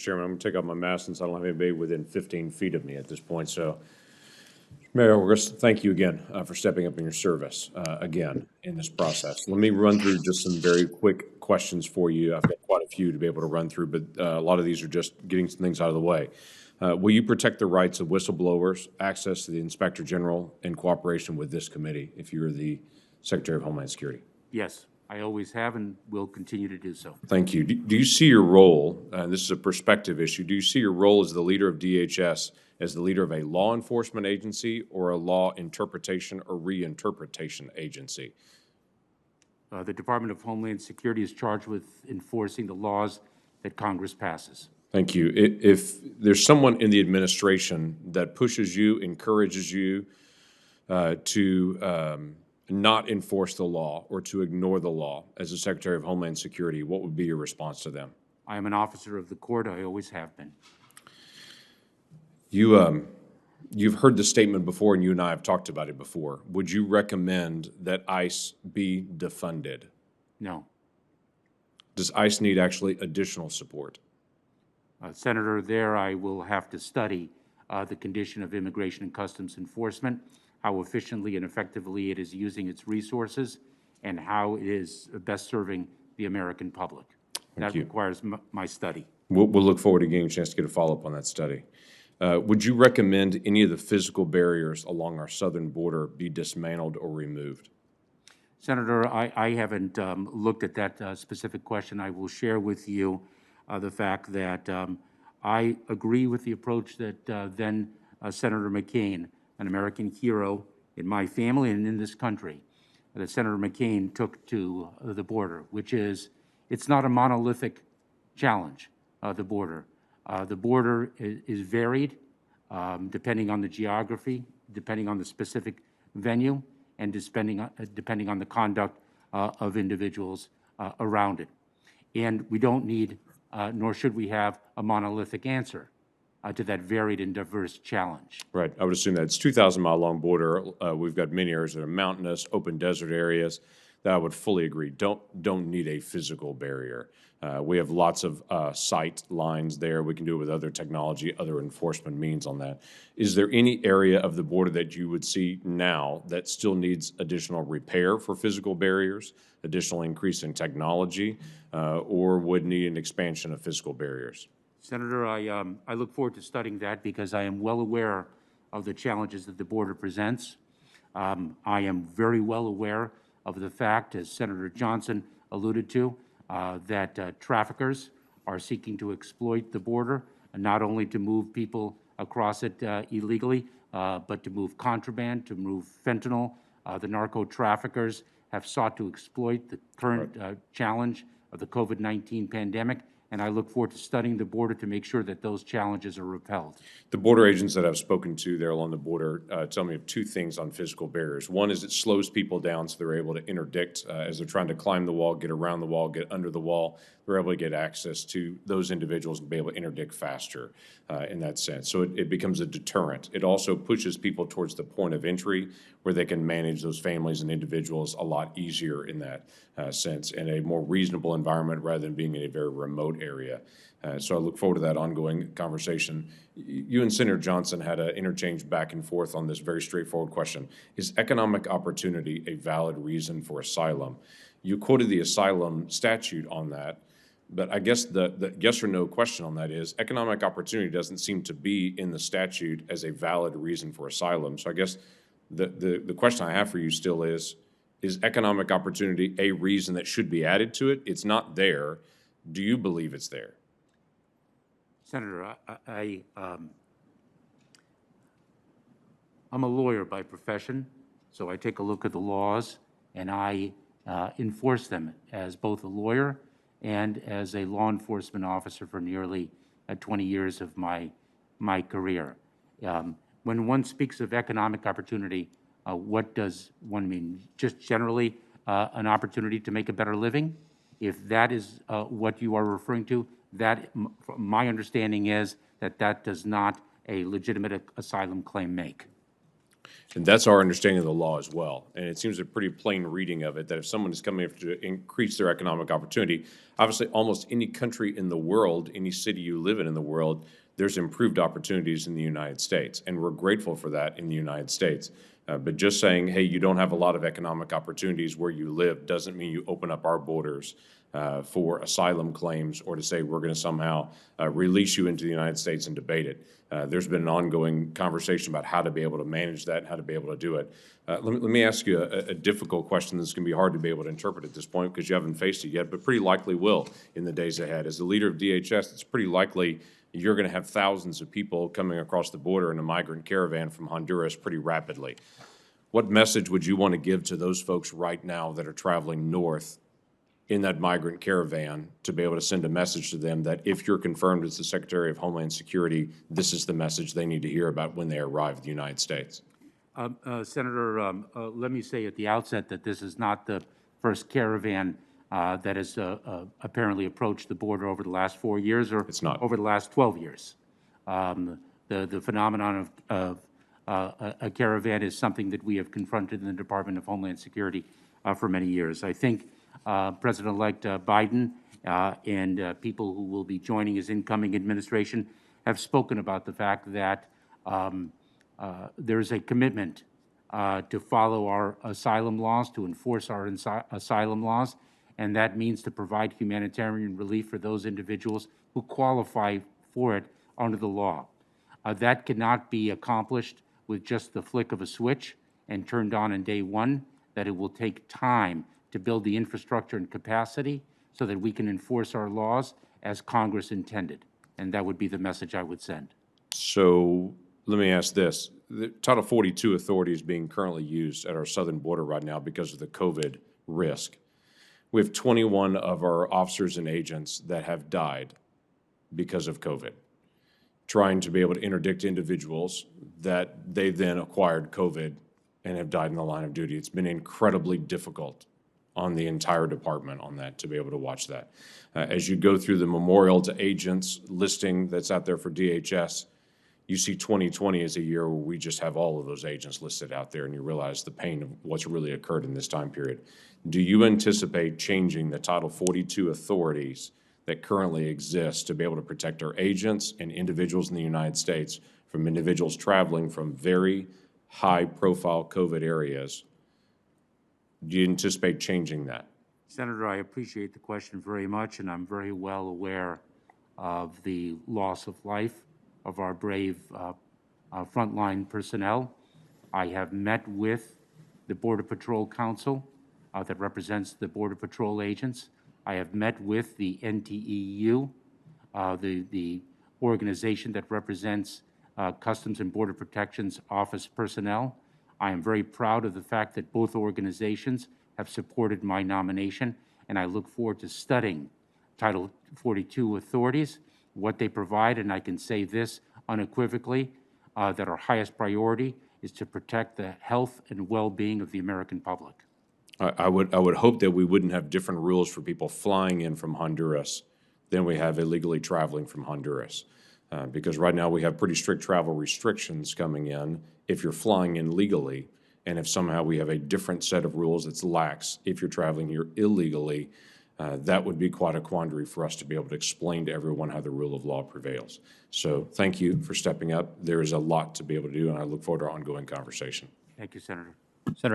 Chairman. I'm going to take off my mask since I don't have anybody within 15 feet of me at this point. So, Mayor Mayorkas, thank you again for stepping up in your service again in this process. Let me run through just some very quick questions for you. I've got quite a few to be able to run through, but a lot of these are just getting some things out of the way. Will you protect the rights of whistleblowers, access to the Inspector General, in cooperation with this committee if you're the Secretary of Homeland Security? Yes, I always have and will continue to do so. Thank you. Do you see your role, and this is a perspective issue, do you see your role as the leader of DHS as the leader of a law enforcement agency or a law interpretation or reinterpretation agency? The Department of Homeland Security is charged with enforcing the laws that Congress passes. Thank you. If there's someone in the administration that pushes you, encourages you to not enforce the law or to ignore the law as the Secretary of Homeland Security, what would be your response to them? I am an officer of the court. I always have been. You've heard the statement before, and you and I have talked about it before. Would you recommend that ICE be defunded? No. Does ICE need actually additional support? Senator, there I will have to study the condition of Immigration and Customs Enforcement, how efficiently and effectively it is using its resources, and how it is best serving the American public. That requires my study. We'll look forward to getting a chance to get a follow-up on that study. Would you recommend any of the physical barriers along our southern border be dismantled or removed? Senator, I haven't looked at that specific question. I will share with you the fact that I agree with the approach that then Senator McCain, an American hero in my family and in this country, that Senator McCain took to the border, which is it's not a monolithic challenge, the border. The border is varied depending on the geography, depending on the specific venue, and depending on the conduct of individuals around it. And we don't need, nor should we have, a monolithic answer to that varied and diverse challenge. Right. I would assume that it's 2,000-mile-long border. We've got many areas that are mountainous, open desert areas. That I would fully agree. Don't need a physical barrier. We have lots of sight lines there. We can do it with other technology, other enforcement means on that. Is there any area of the border that you would see now that still needs additional repair for physical barriers, additional increase in technology, or would need an expansion of physical barriers? Senator, I look forward to studying that because I am well aware of the challenges that the border presents. I am very well aware of the fact, as Senator Johnson alluded to, that traffickers are seeking to exploit the border, not only to move people across it illegally, but to move contraband, to move fentanyl. The narco traffickers have sought to exploit the current challenge of the COVID-19 pandemic, and I look forward to studying the border to make sure that those challenges are repelled. The border agents that I've spoken to there along the border tell me of two things on physical barriers. One is it slows people down so they're able to interdict as they're trying to climb the wall, get around the wall, get under the wall. They're able to get access to those individuals and be able to interdict faster in that sense. So it becomes a deterrent. It also pushes people towards the point of entry where they can manage those families and individuals a lot easier in that sense, in a more reasonable environment rather than being in a very remote area. So I look forward to that ongoing conversation. You and Senator Johnson had an interchange back and forth on this very straightforward question. Is economic opportunity a valid reason for asylum? You quoted the asylum statute on that, but I guess the yes or no question on that is economic opportunity doesn't seem to be in the statute as a valid reason for asylum. So I guess the question I have for you still is economic opportunity a reason that should be added to it? It's not there. Do you believe it's there? Senator, I'm a lawyer by profession, so I take a look at the laws and I enforce them as both a lawyer and as a law enforcement officer for nearly 20 years of my career. When one speaks of economic opportunity, what does one mean? Just generally an opportunity to make a better living? If that is what you are referring to, that my understanding is that that does not a legitimate asylum claim make. And that's our understanding of the law as well. And it seems a pretty plain reading of it, that if someone is coming to increase their economic opportunity, obviously almost any country in the world, any city you live in the world, there's improved opportunities in the United States. And we're grateful for that in the United States. But just saying, hey, you don't have a lot of economic opportunities where you live doesn't mean you open up our borders for asylum claims, or to say we're going to somehow release you into the United States and debate it. There's been an ongoing conversation about how to be able to manage that and how to be able to do it. Let me ask you a difficult question that's going to be hard to be able to interpret at this point because you haven't faced it yet, but pretty likely will in the days ahead. As the leader of DHS, it's pretty likely you're going to have thousands of people coming across the border in a migrant caravan from Honduras pretty rapidly. What message would you want to give to those folks right now that are traveling north in that migrant caravan to be able to send a message to them that if you're confirmed as the Secretary of Homeland Security, this is the message they need to hear about when they arrive in the United States? Senator, let me say at the outset that this is not the first caravan that has apparently approached the border over the last 4 years or It's not. over the last 12 years. The phenomenon of a caravan is something that we have confronted in the Department of Homeland Security for many years. I think President-elect Biden and people who will be joining his incoming administration have spoken about the fact that there's a commitment to follow our asylum laws, to enforce our asylum laws, and that means to provide humanitarian relief for those individuals who qualify for it under the law. That cannot be accomplished with just the flick of a switch and turned on day one, that it will take time to build the infrastructure and capacity so that we can enforce our laws as Congress intended. And that would be the message I would send. So let me ask this. The Title 42 authority is being currently used at our southern border right now because of the COVID risk. We have 21 of our officers and agents that have died because of COVID, trying to be able to interdict individuals that they then acquired COVID and have died in the line of duty. It's been incredibly difficult on the entire department on that, to be able to watch that. As you go through the memorial to agents listing that's out there for DHS, you see 2020 as a year where we just have all of those agents listed out there, and you realize the pain of what's really occurred in this time period. Do you anticipate changing the Title 42 authorities that currently exist to be able to protect our agents and individuals in the United States from individuals traveling from very high-profile COVID areas? Do you anticipate changing that? Senator, I appreciate the question very much, and I'm very well aware of the loss of life of our brave frontline personnel. I have met with the Border Patrol Council that represents the Border Patrol agents. I have met with the NTEU, the organization that represents Customs and Border Protection's office personnel. I am very proud of the fact that both organizations have supported my nomination, and I look forward to studying Title 42 authorities, what they provide, and I can say this unequivocally, that our highest priority is to protect the health and well-being of the American public. I would hope that we wouldn't have different rules for people flying in from Honduras than we have illegally traveling from Honduras. Because right now we have pretty strict travel restrictions coming in if you're flying in legally, and if somehow we have a different set of rules that's lax if you're traveling here illegally, that would be quite a quandary for us to be able to explain to everyone how the rule of law prevails. So thank you for stepping up. There is a lot to be able to do, and I look forward to our ongoing conversation. Thank you, Senator. Senator